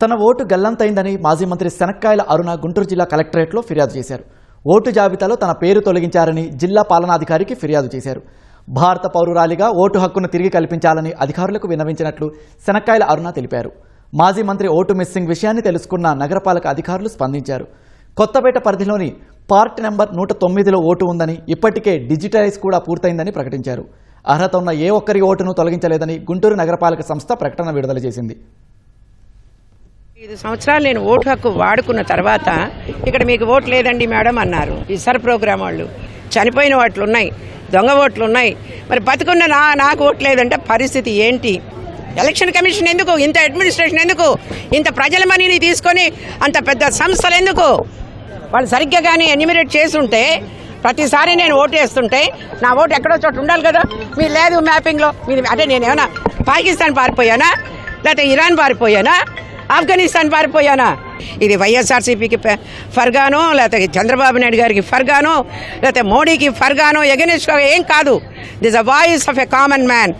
తన ఓటు గల్లంతైందని మాజీ మంత్రి శనక్కాయల అరుణ గుంటూరు జిల్లా కలెక్టరేట్లో ఫిర్యాదు చేశారు. ఓటు జాబితాలో తన పేరు తొలగించారని జిల్లా పాలనాధికారికి ఫిర్యాదు చేశారు. భారత పౌరురాలిగా ఓటు హక్కును తిరిగి కల్పించాలని అధికారులకు విన్నవించినట్లు శనక్కాయల అరుణ తెలిపారు. మాజీ మంత్రి ఓటు మిస్సింగ్ విషయాన్ని తెలుసుకున్న నగరపాలక అధికారులు స్పందించారు. కొత్తపేట పరిధిలోని పార్ట్ నెంబర్ 109లో ఓటు ఉందని, ఇప్పటికే డిజిటలైజ్ కూడా పూర్తయిందని ప్రకటించారు. అర్హత ఉన్న ఏ ఒక్కరి ఓటును తొలగించలేదని గుంటూరు నగరపాలక సంస్థ ప్రకటన విడుదల చేసింది. 5 సంవత్సరాలు నేను ఓటు హక్కు వాడుకున్న తర్వాత ఇక్కడ మీకు ఓటు లేదండి మేడం అన్నారు. ఈ సర్ ప్రోగ్రాం వాళ్ళు చనిపోయిన ఓట్లు ఉన్నాయి, దొంగ ఓట్లు ఉన్నాయి, మరి బతుకున్న నాకు ఓటు లేదంటే పరిస్థితి ఏంటి? ఎలక్షన్ కమిషన్ ఎందుకు, ఇంత అడ్మినిస్ట్రేషన్ ఎందుకు, ఇంత ప్రజల మనీని తీసుకొని అంత పెద్ద సంస్థలు ఎందుకు? వాళ్ళు సరిగ్గా కానీ ఎన్యూమరేట్ చేస్తుంటే ప్రతిసారి నేను ఓటు వేస్తుంటే నా ఓటు ఎక్కడో చోట ఉండాలి కదా. మీరు లేదు మ్యాపింగ్లో, మీరు అంటే నేను ఏమైనా పాకిస్తాన్ పారిపోయానా, లేకపోతే ఇరాన్ పారిపోయానా, ఆఫ్ఘనిస్తాన్ పారిపోయానా? ఇది వైఎస్ఆర్సీపీకి ఫర్గానో, లేకపోతే చంద్రబాబు నాయుడు గారికి ఫర్గానో, లేకపోతే మోడీకి ఫర్గానో ఎగెనిస్ట్ ఏం కాదు. This a voice of a common man.